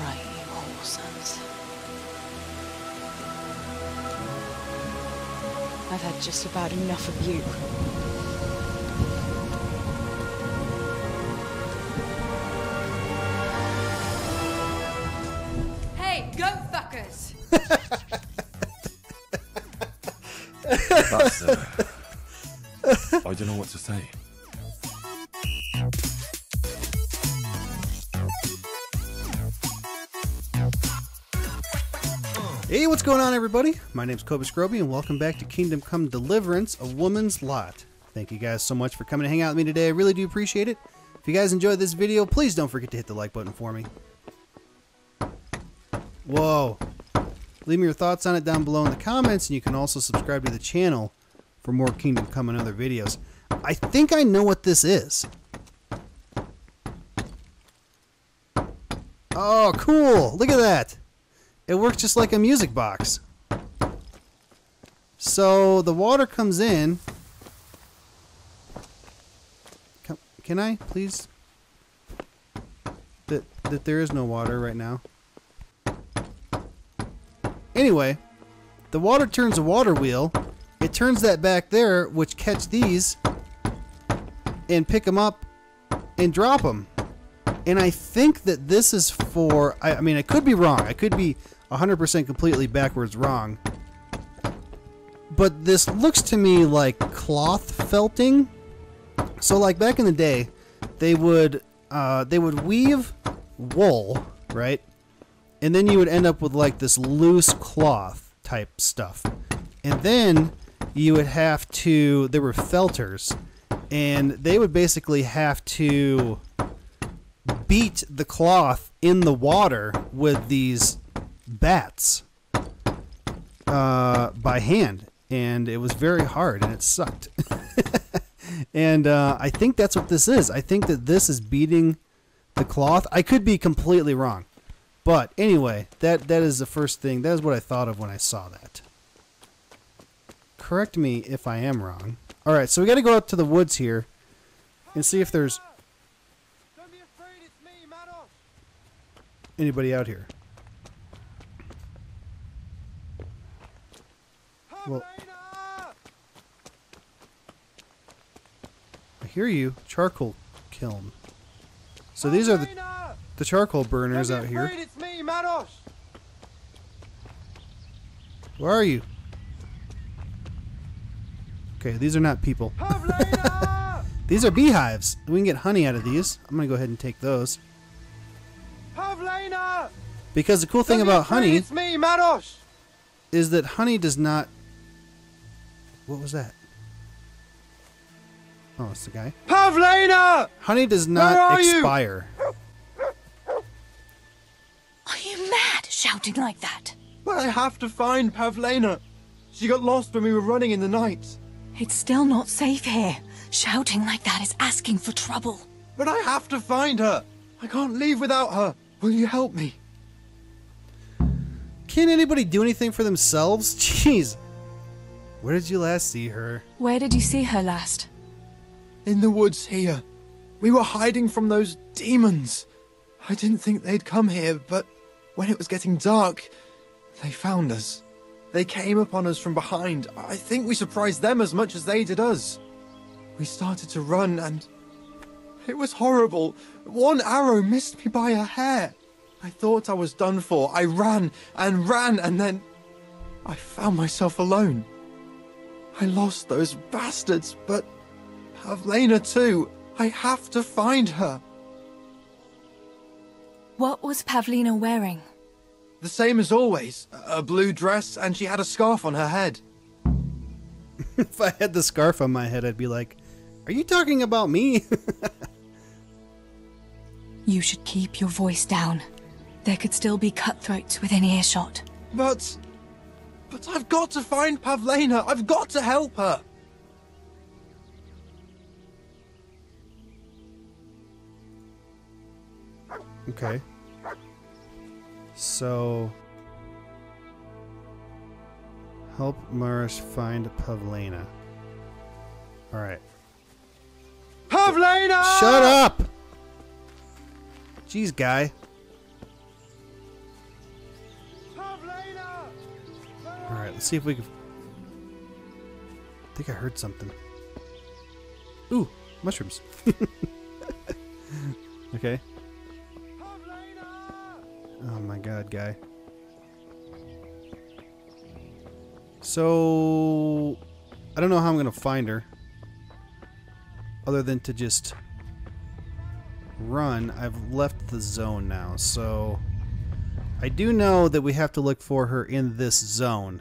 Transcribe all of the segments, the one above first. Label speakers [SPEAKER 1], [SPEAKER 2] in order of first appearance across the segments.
[SPEAKER 1] Right, you whore sons. I've had just about enough of you.
[SPEAKER 2] Hey, go fuckers!
[SPEAKER 3] That's, I don't know what to say.
[SPEAKER 4] Hey, what's going on, everybody? My name's Kobe Scroby, and welcome back to Kingdom Come Deliverance, A Woman's Lot. Thank you guys so much for coming to hang out with me today. I really do appreciate it. If you guys enjoyed this video, please don't forget to hit the like button for me. Whoa. Leave me your thoughts on it down below in the comments, and you can also subscribe to the channel for more Kingdom Come and other videos. I think I know what this is. Oh, cool. Look at that. It works just like a music box. So the water comes in. Can I, please? That there is no water right now. Anyway, the water turns a water wheel. It turns that back there, which catch these and pick them up and drop them. And I think that this is for, I mean, I could be wrong. I could be 100% completely backwards wrong. But this looks to me like cloth felting. So like back in the day, they would weave wool, right? And then you would end up with like this loose cloth type stuff. And then you would have to, there were felters, and they would basically have to beat the cloth in the water with these bats by hand, and it was very hard and it sucked. And I think that's what this is. I think that this is beating the cloth. I could be completely wrong, but anyway, that is the first thing. That is what I thought of when I saw that. Correct me if I am wrong. All right, so we got to go out to the woods here and see if there's anybody out here. Well, I hear you. Charcoal kiln. So these are the charcoal burners out here.
[SPEAKER 5] It's me, Manos.
[SPEAKER 4] Where are you? Okay, these are not people. These are beehives. We can get honey out of these. I'm going to go ahead and take those.
[SPEAKER 5] Pavlena!
[SPEAKER 4] Because the cool thing about honey
[SPEAKER 5] it's me, Manos.
[SPEAKER 4] is that honey does not... What was that? Oh, it's the guy.
[SPEAKER 5] Pavlena!
[SPEAKER 4] Honey does not expire.
[SPEAKER 1] Are you mad, shouting like that?
[SPEAKER 5] But I have to find Pavlena. She got lost when we were running in the night.
[SPEAKER 1] It's still not safe here. Shouting like that is asking for trouble.
[SPEAKER 5] But I have to find her. I can't leave without her. Will you help me?
[SPEAKER 4] Can't anybody do anything for themselves? Jeez. Where did you last see her?
[SPEAKER 1] Where did you see her last?
[SPEAKER 5] In the woods here. We were hiding from those demons. I didn't think they'd come here, but when it was getting dark, they found us. They came upon us from behind. I think we surprised them as much as they did us. We started to run, and it was horrible. One arrow missed me by a hair. I thought I was done for. I ran and ran, and then I found myself alone. I lost those bastards, but Pavlena too. I have to find her.
[SPEAKER 1] What was Pavlena wearing?
[SPEAKER 5] The same as always. A blue dress, and she had a scarf on her head.
[SPEAKER 4] If I had the scarf on my head, I'd be like, are you talking about me?
[SPEAKER 1] You should keep your voice down. There could still be cutthroats within earshot.
[SPEAKER 5] But I've got to find Pavlena. I've got to help her.
[SPEAKER 4] Okay. So, help Marish find Pavlena. Alright.
[SPEAKER 5] Pavlena!
[SPEAKER 4] Shut up! Jeez, guy. let's see if we can... I think I heard something. Ooh, mushrooms. Okay. Oh my god, guy. So... I don't know how I'm going to find her. Other than to just run. I've left the zone now, so... I do know that we have to look for her in this zone.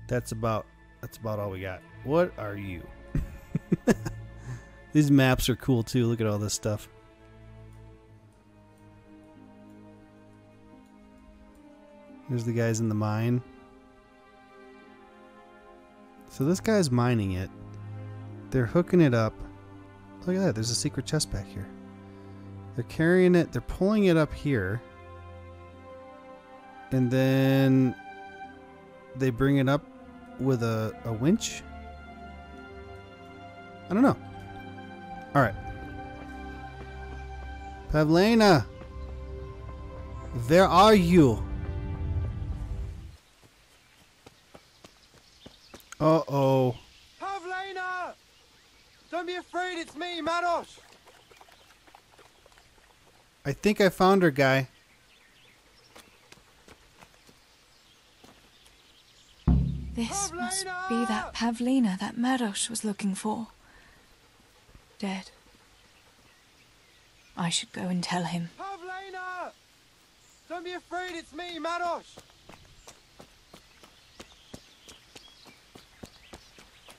[SPEAKER 4] That's about all we got. What are you? These maps are cool too. Look at all this stuff. Here's the guys in the mine. So this guy's mining it. They're hooking it up. Look at that. There's a secret chest back here. They're carrying it. They're pulling it up here. And then they bring it up with a winch? I don't know. Alright. Pavlena! Where are you? Uh-oh.
[SPEAKER 5] Pavlena! Don't be afraid, it's me, Manos!
[SPEAKER 4] I think I found her, guy.
[SPEAKER 1] This must be that Pavlina that Maros was looking for. Dead. I should go and tell him.
[SPEAKER 5] Pavlena! Don't be afraid, it's me, Manos!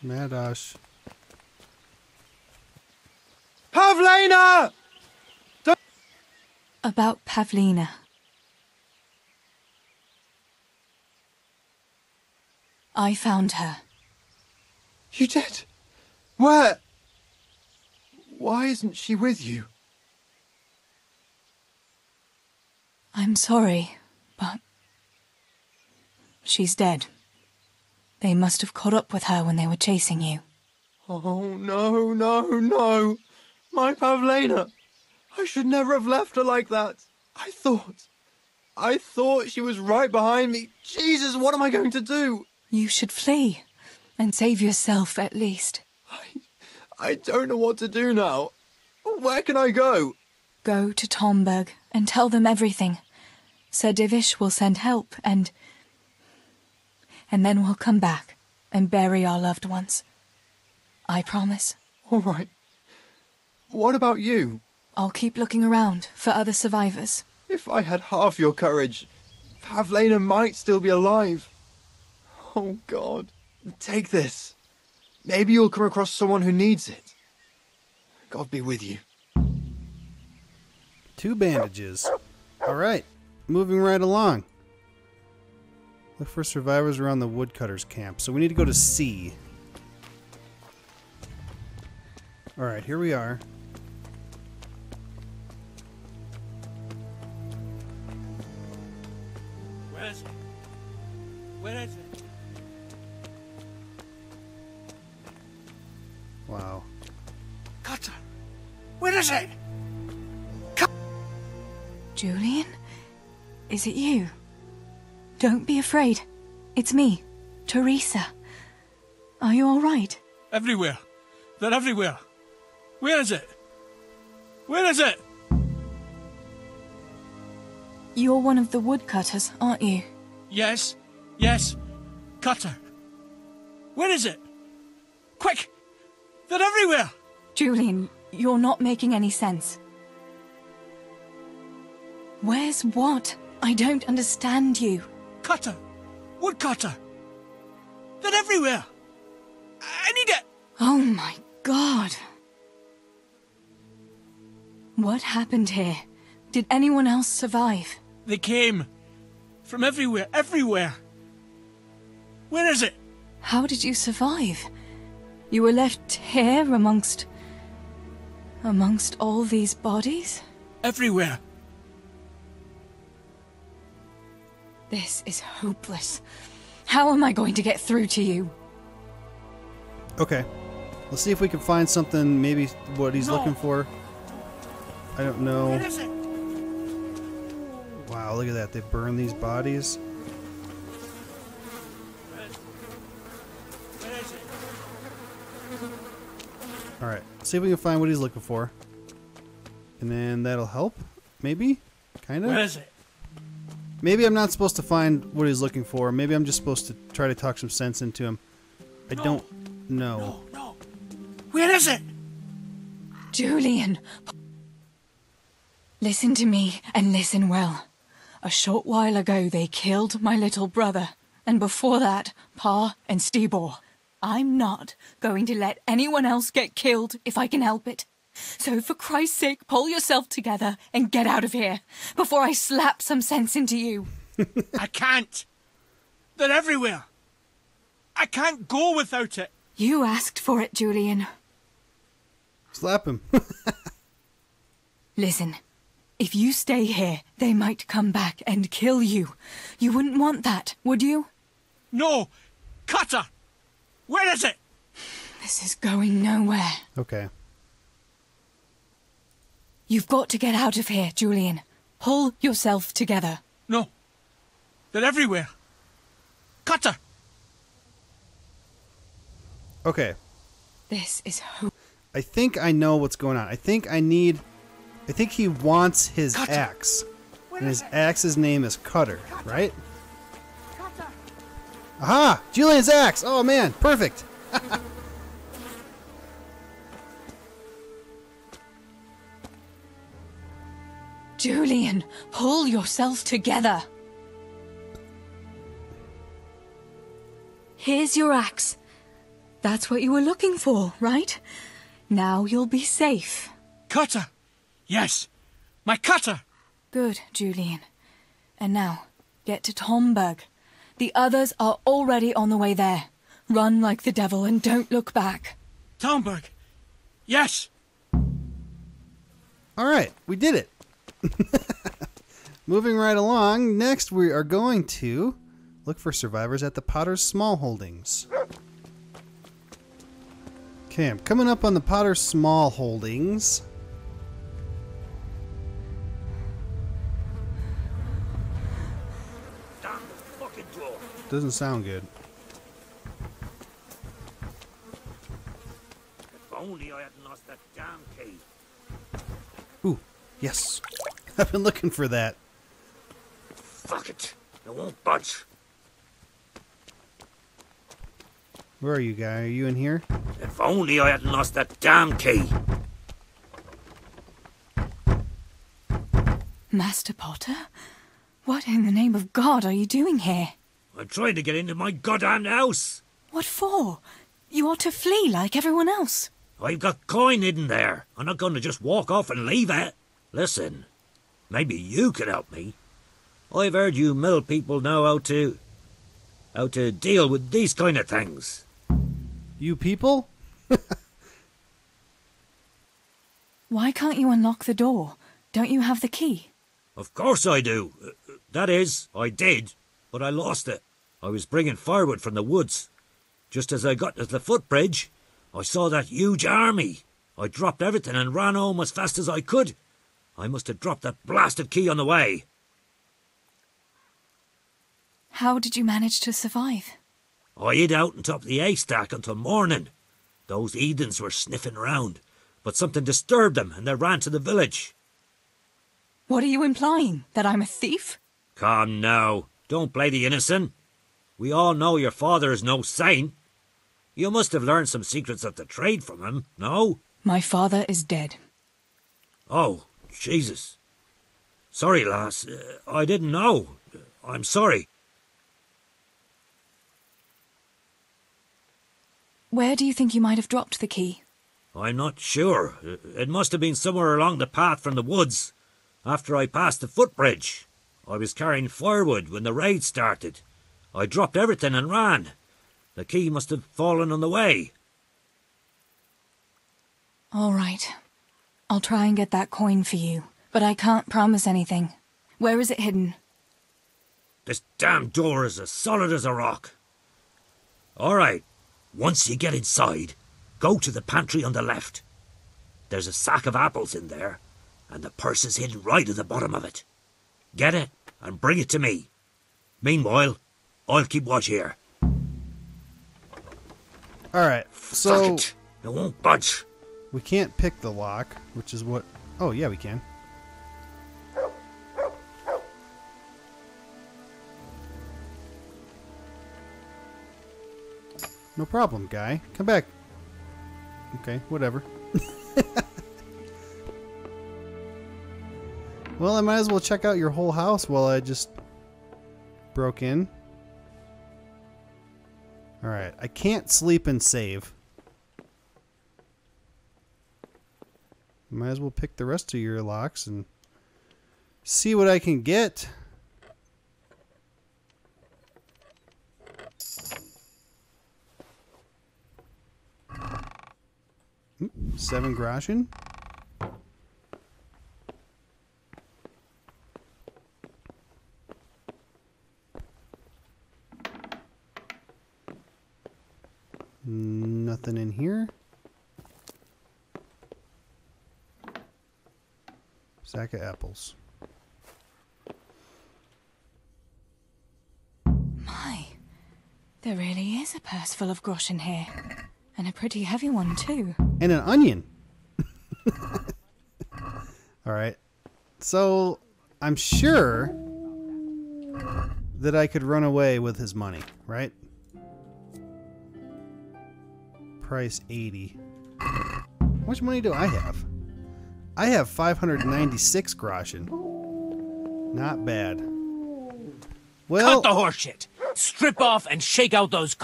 [SPEAKER 4] Madosh.
[SPEAKER 5] Pavlena!
[SPEAKER 1] About Pavlina. I found her.
[SPEAKER 5] You did? Where? Why isn't she with you?
[SPEAKER 1] I'm sorry, but she's dead. They must have caught up with her when they were chasing you.
[SPEAKER 5] Oh, no, no, no. My Pavlena. I should never have left her like that. I thought she was right behind me. Jesus, what am I going to do?
[SPEAKER 1] You should flee and save yourself at least.
[SPEAKER 5] I don't know what to do now. Where can I go?
[SPEAKER 1] Go to Tomberg and tell them everything. Sir Divish will send help and then we'll come back and bury our loved ones. I promise.
[SPEAKER 5] All right. What about you?
[SPEAKER 1] I'll keep looking around for other survivors.
[SPEAKER 5] If I had half your courage, Pavlena might still be alive. Oh, God. Take this. Maybe you'll come across someone who needs it. God be with you.
[SPEAKER 4] 2 bandages. Alright. Moving right along. Look for survivors around the woodcutters camp. So we need to go to C. Alright, here we are.
[SPEAKER 6] Where is it? Where is it?
[SPEAKER 4] Wow.
[SPEAKER 6] Cutter! Where is it?
[SPEAKER 1] Julian? Is it you? Don't be afraid. It's me, Teresa. Are you all right?
[SPEAKER 6] Everywhere. They're everywhere. Where is it? Where is it?
[SPEAKER 1] You're one of the woodcutters, aren't you?
[SPEAKER 6] Yes. Yes. Cutter. Where is it? Quick! They're everywhere!
[SPEAKER 1] Julian, you're not making any sense. Where's what? I don't understand you.
[SPEAKER 6] Cutter! Woodcutter! They're everywhere! I need it!
[SPEAKER 1] Oh my God. What happened here? Did anyone else survive?
[SPEAKER 6] They came. From everywhere, everywhere! Where is it?
[SPEAKER 1] How did you survive? You were left here amongst all these bodies?
[SPEAKER 6] Everywhere.
[SPEAKER 1] This is hopeless. How am I going to get through to you?
[SPEAKER 4] Okay. Let's see if we can find something, maybe what he's
[SPEAKER 6] No.
[SPEAKER 4] looking for. I don't know.
[SPEAKER 6] Where is it?
[SPEAKER 4] Wow, look at that. They burn these bodies. See if we can find what he's looking for. And then that'll help. Maybe? Kind of?
[SPEAKER 6] Where is it?
[SPEAKER 4] Maybe I'm not supposed to find what he's looking for. Maybe I'm just supposed to try to talk some sense into him. I don't know.
[SPEAKER 6] No. Where is it?
[SPEAKER 1] Julian. Listen to me, and listen well. A short while ago they killed my little brother, and before that, Pa and Stibor. I'm not going to let anyone else get killed if I can help it. So for Christ's sake, pull yourself together and get out of here, before I slap some sense into you.
[SPEAKER 6] I can't. They're everywhere. I can't go without it.
[SPEAKER 1] You asked for it, Julian.
[SPEAKER 4] Slap him.
[SPEAKER 1] Listen, if you stay here, they might come back and kill you. You wouldn't want that, would you?
[SPEAKER 6] No. Cutter. Where is it?
[SPEAKER 1] This is going nowhere.
[SPEAKER 4] Okay.
[SPEAKER 1] You've got to get out of here, Julian. Pull yourself together.
[SPEAKER 6] No. They're everywhere. Cutter.
[SPEAKER 4] Okay.
[SPEAKER 1] This is
[SPEAKER 4] I think I know what's going on. I think he wants his
[SPEAKER 6] Cutter.
[SPEAKER 4] axe. And his axe's name is Cutter, right?
[SPEAKER 2] Cutter.
[SPEAKER 4] Aha! Julian's axe! Oh man, perfect!
[SPEAKER 1] Julian, pull yourself together. Here's your axe. That's what you were looking for, right? Now you'll be safe.
[SPEAKER 6] Cutter. Yes. My cutter.
[SPEAKER 1] Good, Julian. And now, get to Tomberg. The others are already on the way there. Run like the devil and don't look back.
[SPEAKER 6] Talmberg. Yes.
[SPEAKER 4] Alright, we did it. Moving right along, next we are going to look for survivors at the Potter's Small Holdings. Okay, I'm coming up on the Potter's Small Holdings.
[SPEAKER 7] Damn fucking door.
[SPEAKER 4] Doesn't sound good.
[SPEAKER 7] If only I hadn't lost that damn key.
[SPEAKER 4] Ooh, yes. I've been looking for that.
[SPEAKER 7] Fuck it. It won't budge.
[SPEAKER 4] Where are you, guy? Are you in here?
[SPEAKER 7] If only I hadn't lost that damn key.
[SPEAKER 1] Master Potter? What in the name of God are you doing here?
[SPEAKER 7] I'm trying to get into my goddamn house.
[SPEAKER 1] What for? You ought to flee like everyone else.
[SPEAKER 7] I've got coin hidden there. I'm not going to just walk off and leave it. Listen, maybe you could help me. I've heard you mill people know how to deal with these kind of things.
[SPEAKER 4] You people?
[SPEAKER 1] Why can't you unlock the door? Don't you have the key?
[SPEAKER 7] Of course I do. That is, I did, but I lost it. I was bringing firewood from the woods. Just as I got to the footbridge, I saw that huge army. I dropped everything and ran home as fast as I could. I must have dropped that blasted key on the way.
[SPEAKER 1] How did you manage to survive?
[SPEAKER 7] I hid out on top of the haystack until morning. Those heathens were sniffing around, but something disturbed them and they ran to the village.
[SPEAKER 1] What are you implying? That I'm a thief?
[SPEAKER 7] Come now, don't play the innocent. We all know your father is no saint. You must have learned some secrets of the trade from him, no?
[SPEAKER 1] My father is dead.
[SPEAKER 7] Oh, Jesus. Sorry, lass. I didn't know. I'm sorry.
[SPEAKER 1] Where do you think you might have dropped the key?
[SPEAKER 7] I'm not sure. It must have been somewhere along the path from the woods. After I passed the footbridge. I was carrying firewood when the raid started. I dropped everything and ran. The key must have fallen on the way.
[SPEAKER 1] All right. I'll try and get that coin for you, but I can't promise anything. Where is it hidden?
[SPEAKER 7] This damn door is as solid as a rock. All right. Once you get inside, go to the pantry on the left. There's a sack of apples in there, and the purse is hidden right at the bottom of it. Get it and bring it to me. Meanwhile, I'll keep watch here.
[SPEAKER 4] Alright,
[SPEAKER 7] Fuck
[SPEAKER 4] so...
[SPEAKER 7] it. It won't budge.
[SPEAKER 4] We can't pick the lock, which is what... Oh, yeah, we can. No problem, guy. Come back. Okay, whatever. Well, I might as well check out your whole house while I just broke in. Alright, I can't sleep and save. Might as well pick the rest of your locks and see what I can get. Oop, 7 groschen. Nothing in here. Sack of apples.
[SPEAKER 1] My, there really is a purse full of groschen here. And a pretty heavy one, too.
[SPEAKER 4] And an onion. Alright. So, I'm sure that I could run away with his money, right? Price 80. How much money do I have? I have 596 groschen. Not bad. Well,
[SPEAKER 8] Cut the horseshit. Strip off and shake out those...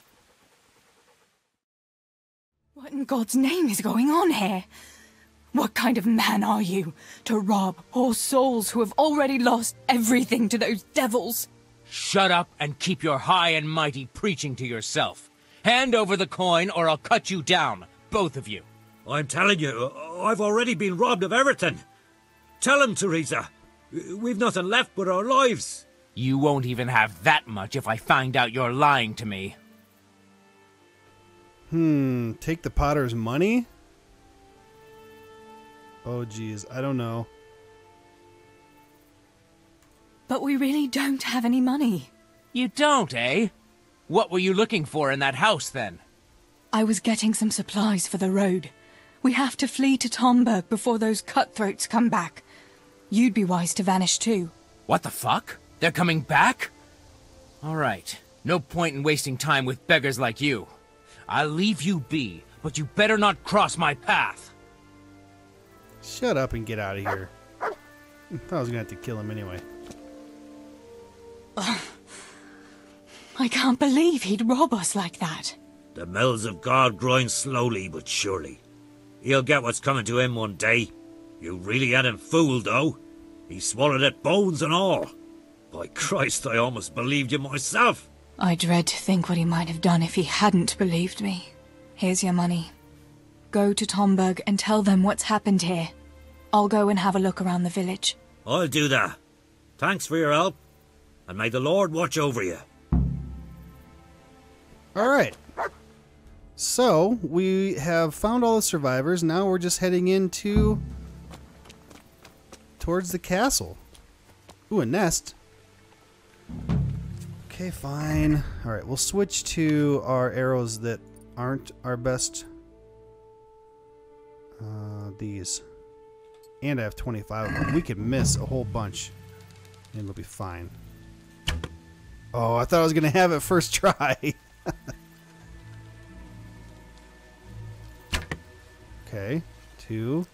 [SPEAKER 1] What in God's name is going on here? What kind of man are you to rob poor souls who have already lost everything to those devils?
[SPEAKER 8] Shut up and keep your high and mighty preaching to yourself. Hand over the coin or I'll cut you down, both of you.
[SPEAKER 7] I'm telling you, I've already been robbed of everything. Tell him, Teresa. We've nothing left but our lives.
[SPEAKER 8] You won't even have that much if I find out you're lying to me.
[SPEAKER 4] Take the potter's money? Oh, geez, I don't know.
[SPEAKER 1] But we really don't have any money.
[SPEAKER 8] You don't, eh? What were you looking for in that house, then?
[SPEAKER 1] I was getting some supplies for the road. We have to flee to Tomberg before those cutthroats come back. You'd be wise to vanish too.
[SPEAKER 8] What the fuck? They're coming back? All right. No point in wasting time with beggars like you. I'll leave you be, but you better not cross my path.
[SPEAKER 4] Shut up and get out of here. I thought I was gonna have to kill him anyway.
[SPEAKER 1] I can't believe he'd rob us like that.
[SPEAKER 7] The mills of God grind slowly but surely. He'll get what's coming to him one day. You really had him fooled, though. He swallowed it, bones and all. By Christ, I almost believed you myself.
[SPEAKER 1] I dread to think what he might have done if he hadn't believed me. Here's your money. Go to Tomberg and tell them what's happened here. I'll go and have a look around the village.
[SPEAKER 7] I'll do that. Thanks for your help. And may the Lord watch over you.
[SPEAKER 4] Alright. So, we have found all the survivors. Now we're just heading into... towards the castle. Ooh, a nest. Okay, fine. Alright, we'll switch to our arrows that aren't our best. These. And I have 25 of them. We could miss a whole bunch. And it'll be fine. Oh, I thought I was going to have it first try. Okay, 2.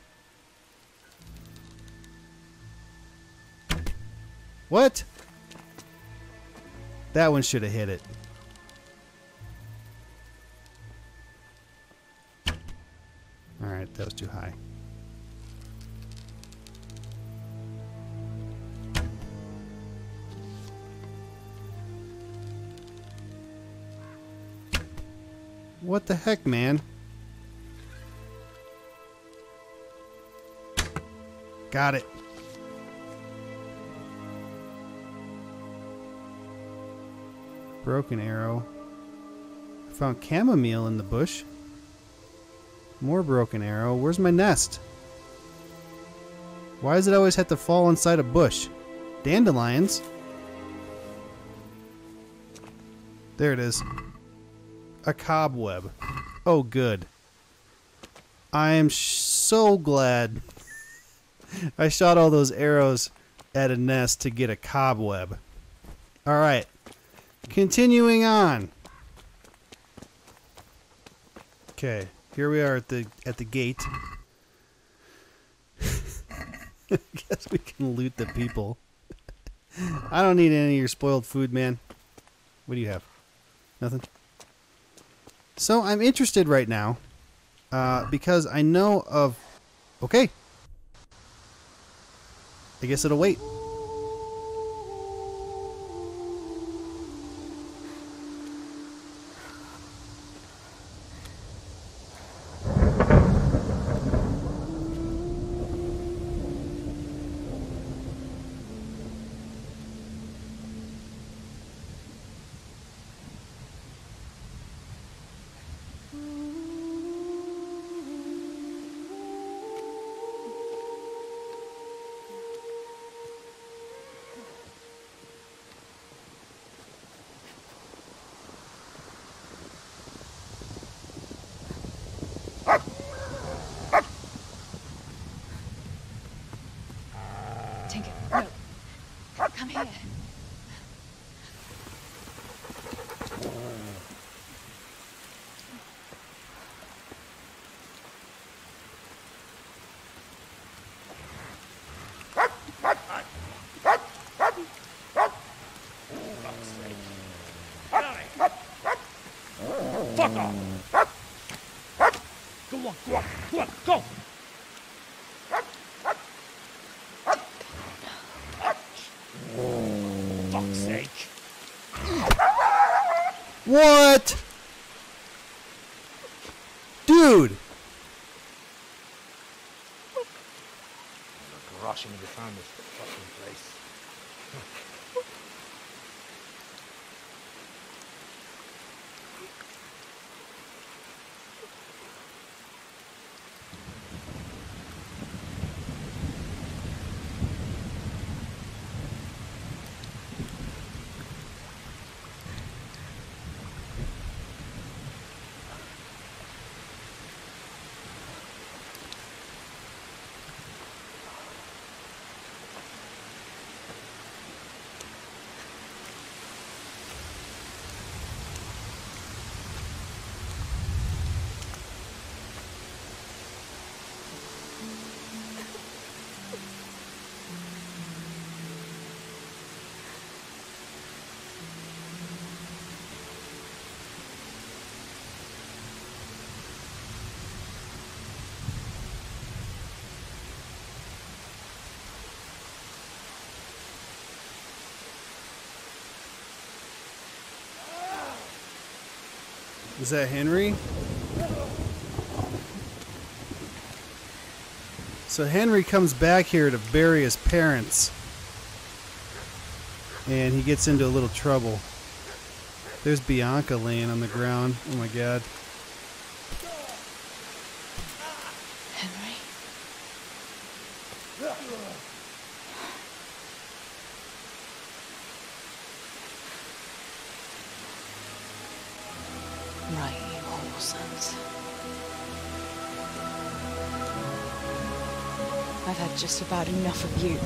[SPEAKER 4] What? That one should have hit it. Alright, that was too high. What the heck, man? Got it. Broken arrow. I found chamomile in the bush. More broken arrow. Where's my nest? Why does it always have to fall inside a bush? Dandelions. There it is. A cobweb. Oh, good. I am so glad I shot all those arrows at a nest to get a cobweb. Alright. Continuing on. Okay, here we are at the gate. I guess we can loot the people. I don't need any of your spoiled food, man. What do you have? Nothing? So I'm interested right now because I know of... Okay. I guess it'll wait.
[SPEAKER 1] Tinker, no. Come here.
[SPEAKER 7] Fuck off! Go on, go on, go on, go! Fuck's sake.
[SPEAKER 4] What? Dude!
[SPEAKER 8] Rushing to find this fucking place.
[SPEAKER 4] Is that Henry? So Henry comes back here to bury his parents. And he gets into a little trouble. There's Bianca laying on the ground. Oh my god.
[SPEAKER 1] Henry? Right, you whoresomes. I've had just about enough of you.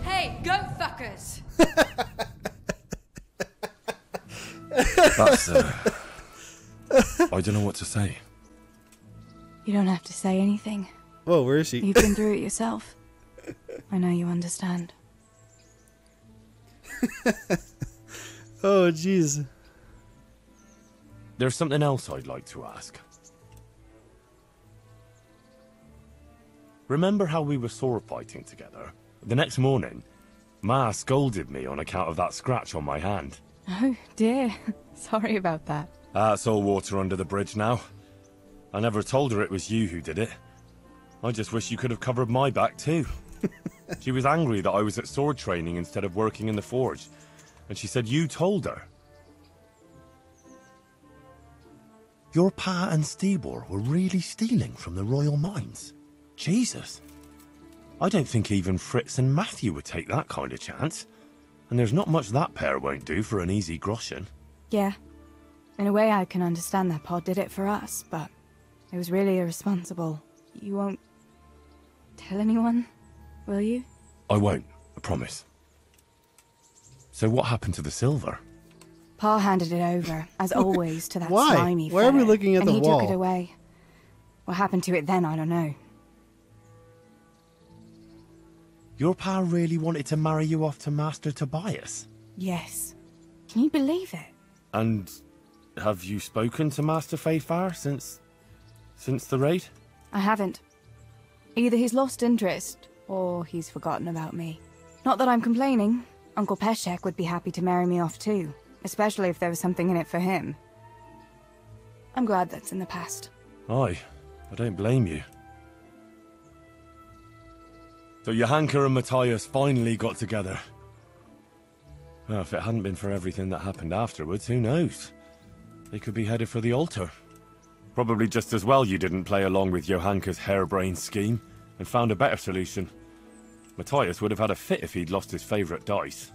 [SPEAKER 2] Hey, go fuckers!
[SPEAKER 3] That's, I don't know what to say.
[SPEAKER 1] You don't have to say anything.
[SPEAKER 4] Whoa, where is she?
[SPEAKER 1] You've been through it yourself. I know you understand.
[SPEAKER 4] Oh, jeez.
[SPEAKER 3] There's something else I'd like to ask. Remember how we were sword fighting together? The next morning, Ma scolded me on account of that scratch on my hand.
[SPEAKER 1] Oh, dear. Sorry about that.
[SPEAKER 3] That's all water under the bridge now. I never told her it was you who did it. I just wish you could have covered my back too. She was angry that I was at sword training instead of working in the forge, and she said you told her. Your Pa and Stibor were really stealing from the royal mines? Jesus. I don't think even Fritz and Matthew would take that kind of chance. And there's not much that pair won't do for an easy groschen.
[SPEAKER 1] Yeah. In a way, I can understand that Pa did it for us, but it was really irresponsible. You won't tell anyone, will you?
[SPEAKER 3] I won't, I promise. So what happened to the silver?
[SPEAKER 1] Pa handed it over, as always, to that
[SPEAKER 4] Why?
[SPEAKER 1] slimy
[SPEAKER 4] Why are we
[SPEAKER 1] fellow,
[SPEAKER 4] looking at
[SPEAKER 1] and
[SPEAKER 4] the
[SPEAKER 1] he
[SPEAKER 4] wall?
[SPEAKER 1] took it away. What happened to it then, I don't know.
[SPEAKER 3] Your pa really wanted to marry you off to Master Tobias?
[SPEAKER 1] Yes. Can you believe it?
[SPEAKER 3] And have you spoken to Master Fayfar since the raid?
[SPEAKER 1] I haven't. Either he's lost interest, or he's forgotten about me. Not that I'm complaining. Uncle Peshek would be happy to marry me off too, especially if there was something in it for him. I'm glad that's in the past.
[SPEAKER 3] Aye, I don't blame you. So Johanka and Matthias finally got together. Well, if it hadn't been for everything that happened afterwards, who knows? They could be headed for the altar. Probably just as well you didn't play along with Johanka's harebrained scheme and found a better solution. Matthias would have had a fit if he'd lost his favourite dice.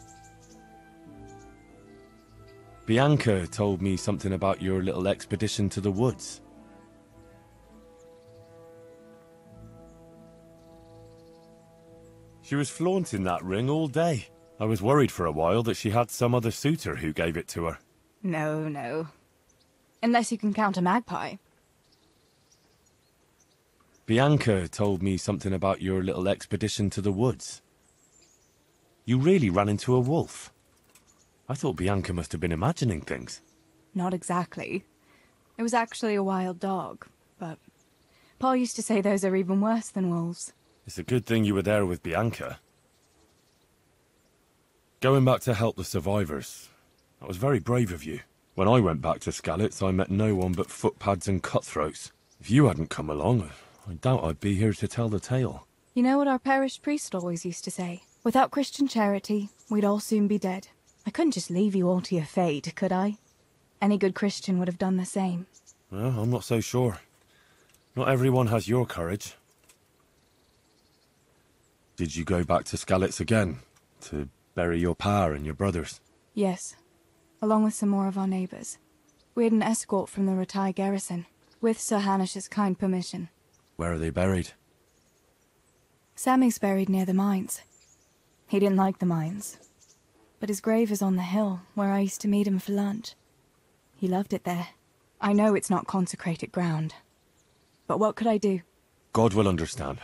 [SPEAKER 3] Bianca told me something about your little expedition to the woods. She was flaunting that ring all day. I was worried for a while that she had some other suitor who gave it to her.
[SPEAKER 1] No. Unless you can count a magpie.
[SPEAKER 3] Bianca told me something about your little expedition to the woods. You really ran into a wolf. I thought Bianca must have been imagining things.
[SPEAKER 1] Not exactly. It was actually a wild dog, but Pa used to say those are even worse than wolves.
[SPEAKER 3] It's a good thing you were there with Bianca. Going back to help the survivors, that was very brave of you. When I went back to Skalitz, I met no one but footpads and cutthroats. If you hadn't come along, I doubt I'd be here to tell the tale.
[SPEAKER 1] You know what our parish priest always used to say? Without Christian charity, we'd all soon be dead. I couldn't just leave you all to your fate, could I? Any good Christian would have done the same.
[SPEAKER 3] Well, I'm not so sure. Not everyone has your courage. Did you go back to Skalitz again? To bury your pa and your brothers?
[SPEAKER 1] Yes, along with some more of our neighbours. We had an escort from the Ratai garrison, with Sir Hanish's kind permission.
[SPEAKER 3] Where are they buried?
[SPEAKER 1] Sammy's buried near the mines. He didn't like the mines, but his grave is on the hill where I used to meet him for lunch. He loved it there. I know it's not consecrated ground, but what could I do?
[SPEAKER 3] God will understand.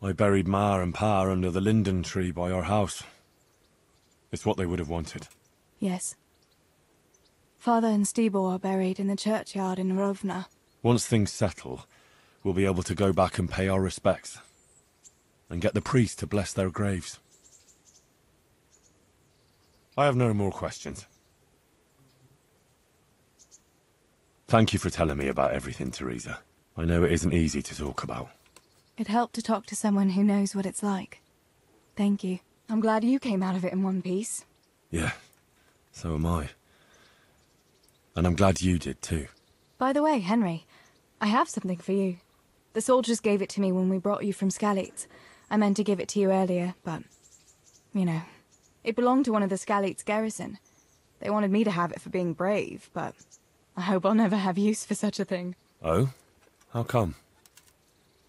[SPEAKER 3] I buried Ma and Pa under the linden tree by our house. It's what they would have wanted.
[SPEAKER 1] Yes. Father and Stebo are buried in the churchyard in Rovna.
[SPEAKER 3] Once things settle, we'll be able to go back and pay our respects. And get the priest to bless their graves. I have no more questions. Thank you for telling me about everything, Teresa. I know it isn't easy to talk about.
[SPEAKER 1] It helped to talk to someone who knows what it's like. Thank you. I'm glad you came out of it in one piece.
[SPEAKER 3] Yeah, so am I. And I'm glad you did too.
[SPEAKER 1] By the way, Henry, I have something for you. The soldiers gave it to me when we brought you from Skalitz. I meant to give it to you earlier, but, you know, it belonged to one of the Skalitz garrison. They wanted me to have it for being brave, but I hope I'll never have use for such a thing.
[SPEAKER 3] Oh? How come?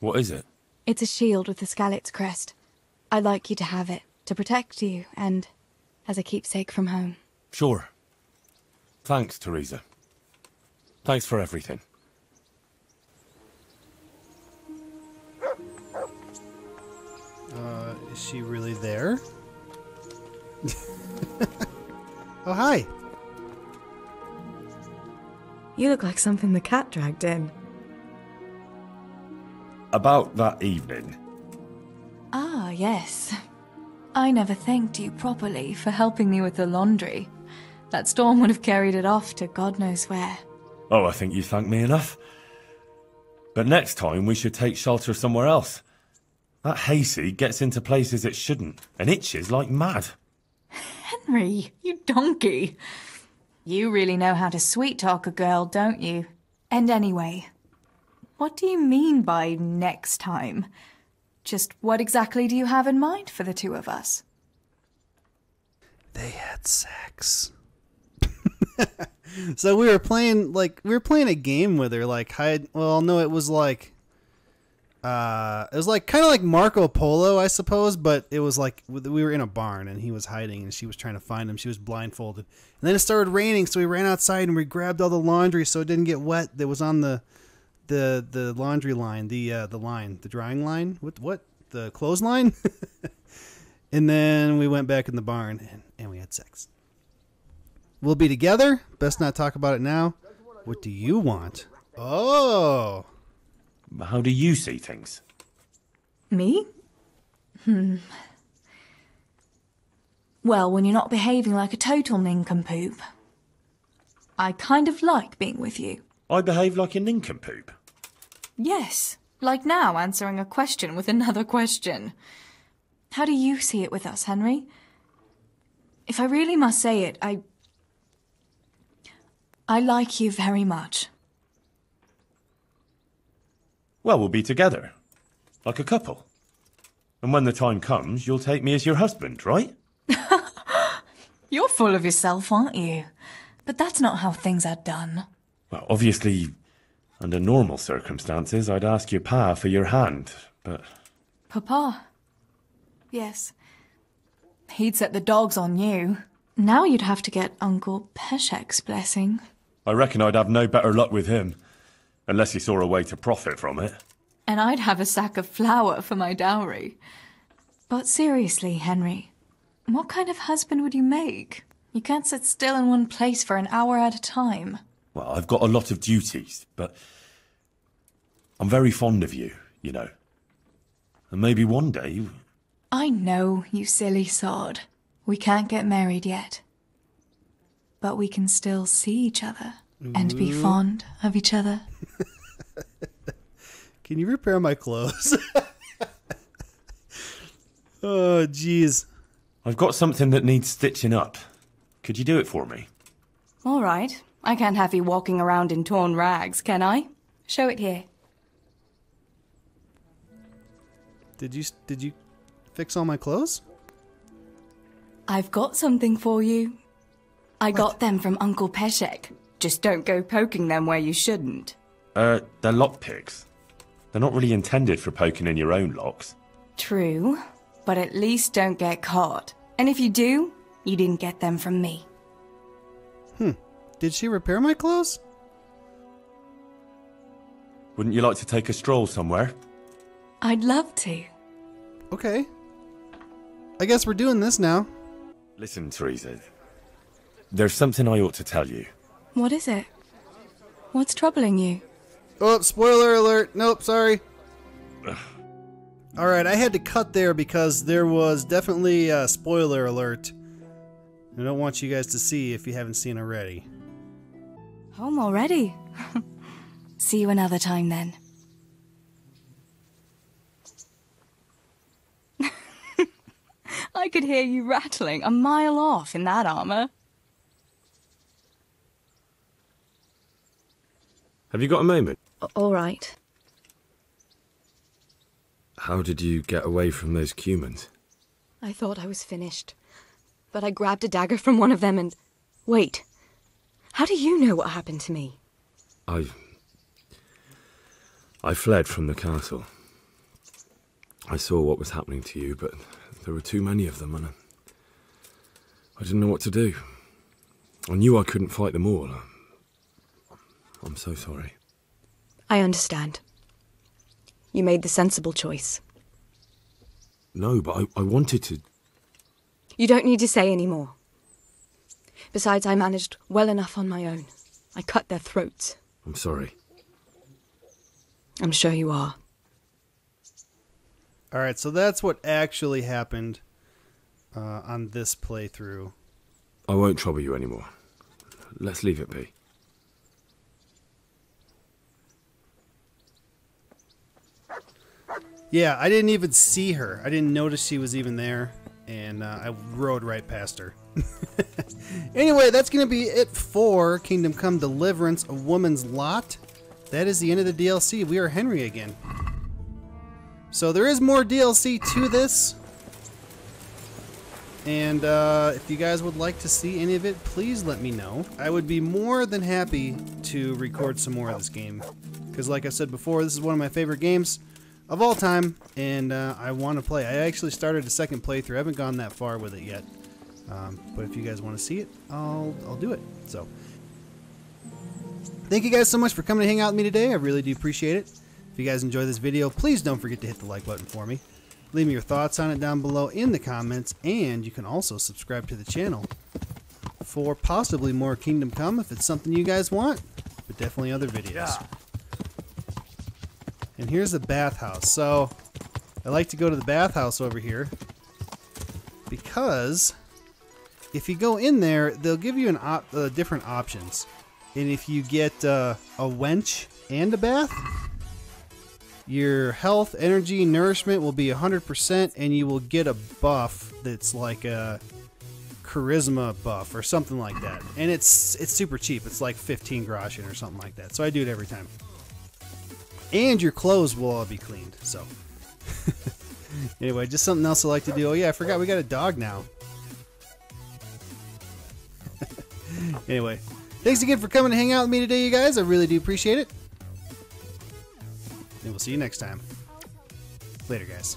[SPEAKER 3] What is it?
[SPEAKER 1] It's a shield with the Skalitz crest. I'd like you to have it, to protect you, and as a keepsake from home.
[SPEAKER 3] Sure. Thanks, Teresa. Thanks for everything.
[SPEAKER 4] Is she really there? Oh, hi.
[SPEAKER 1] You look like something the cat dragged in.
[SPEAKER 3] About that evening.
[SPEAKER 1] Ah, yes. I never thanked you properly for helping me with the laundry. That storm would have carried it off to God knows where.
[SPEAKER 3] Oh, I think you thanked me enough. But next time we should take shelter somewhere else. That hayseed gets into places it shouldn't, and itches like mad.
[SPEAKER 1] Henry, you donkey. You really know how to sweet-talk a girl, don't you? And anyway, what do you mean by next time? Just what exactly do you have in mind for the two of us?
[SPEAKER 4] They had sex. So we were playing a game with her, like hide. Well, no, it was like kind of like Marco Polo, I suppose, but it was like we were in a barn and he was hiding and she was trying to find him. She was blindfolded, and then it started raining, so we ran outside and we grabbed all the laundry so it didn't get wet. That was on the laundry line, the drying line. What the clothesline? And then we went back in the barn and we had sex. We'll be together. Best not talk about it now. What do you want? Oh.
[SPEAKER 3] How do you see things?
[SPEAKER 1] Me? Well, when you're not behaving like a total nincompoop. I kind of like being with you.
[SPEAKER 3] I behave like a nincompoop.
[SPEAKER 1] Yes, like now answering a question with another question. How do you see it with us, Henry? If I really must say it, I like you very much.
[SPEAKER 3] Well, we'll be together. Like a couple. And when the time comes, you'll take me as your husband, right?
[SPEAKER 1] You're full of yourself, aren't you? But that's not how things are done.
[SPEAKER 3] Well, obviously, under normal circumstances, I'd ask your pa for your hand, but...
[SPEAKER 1] Papa? Yes. He'd set the dogs on you. Now you'd have to get Uncle Peshek's blessing.
[SPEAKER 3] I reckon I'd have no better luck with him. Unless he saw a way to profit from it.
[SPEAKER 1] And I'd have a sack of flour for my dowry. But seriously, Henry, what kind of husband would you make? You can't sit still in one place for an hour at a time.
[SPEAKER 3] Well, I've got a lot of duties, but I'm very fond of you, you know. And maybe one day...
[SPEAKER 1] I know, you silly sod. We can't get married yet. But we can still see each other and be fond of each other.
[SPEAKER 4] Can you repair my clothes? Oh, jeez.
[SPEAKER 3] I've got something that needs stitching up. Could you do it for me?
[SPEAKER 2] All right. I can't have you walking around in torn rags, can I? Show it here.
[SPEAKER 4] Did you fix all my clothes?
[SPEAKER 2] I've got something for you. I got them from Uncle Peshek. Just don't go poking them where you shouldn't.
[SPEAKER 3] They're lockpicks. They're not really intended for poking in your own locks.
[SPEAKER 2] True, but at least don't get caught. And if you do, you didn't get them from me.
[SPEAKER 4] Did she repair my clothes?
[SPEAKER 3] Wouldn't you like to take a stroll somewhere?
[SPEAKER 1] I'd love to.
[SPEAKER 4] Okay. I guess we're doing this now.
[SPEAKER 3] Listen, Teresa. There's something I ought to tell you.
[SPEAKER 1] What is it? What's troubling you?
[SPEAKER 4] Oh, spoiler alert. Nope, sorry. Alright, I had to cut there because there was definitely a spoiler alert. I don't want you guys to see if you haven't seen already.
[SPEAKER 2] Home already? See you another time then.
[SPEAKER 1] I could hear you rattling a mile off in that armor.
[SPEAKER 3] Have you got a moment?
[SPEAKER 2] All right.
[SPEAKER 3] How did you get away from those Cumans?
[SPEAKER 2] I thought I was finished. But I grabbed a dagger from one of them and... Wait. How do you know what happened to me?
[SPEAKER 3] I fled from the castle. I saw what was happening to you, but there were too many of them, and I didn't know what to do. I knew I couldn't fight them all. I'm so sorry.
[SPEAKER 2] I understand. You made the sensible choice.
[SPEAKER 3] No, but I wanted to...
[SPEAKER 2] You don't need to say any more. Besides, I managed well enough on my own. I cut their throats.
[SPEAKER 3] I'm sorry.
[SPEAKER 2] I'm sure you are.
[SPEAKER 4] Alright, so that's what actually happened on this playthrough.
[SPEAKER 3] I won't trouble you anymore. Let's leave it be.
[SPEAKER 4] Yeah, I didn't even see her. I didn't notice she was even there, and I rode right past her. Anyway, that's going to be it for Kingdom Come Deliverance, A Woman's Lot. That is the end of the DLC. We are Henry again. So there is more DLC to this. And if you guys would like to see any of it, please let me know. I would be more than happy to record some more of this game. Because like I said before, this is one of my favorite games of all time, and I want to play. I actually started a second playthrough. I haven't gone that far with it yet. But if you guys want to see it, I'll do it. So, thank you guys so much for coming to hang out with me today. I really do appreciate it. If you guys enjoy this video, please don't forget to hit the like button for me. Leave me your thoughts on it down below in the comments, and you can also subscribe to the channel for possibly more Kingdom Come if it's something you guys want, but definitely other videos. Yeah. And here's the bathhouse. So I like to go to the bathhouse over here because if you go in there, they'll give you different options. And if you get a wench and a bath, your health, energy, nourishment will be 100%, and you will get a buff that's like a charisma buff or something like that. And it's super cheap. It's like 15 groschen or something like that. So I do it every time. And your clothes will all be cleaned. So anyway, just something else I like to do. Oh yeah, I forgot we got a dog now. Anyway, thanks again for coming to hang out with me today, you guys. I really do appreciate it. And we'll see you next time. Later, guys.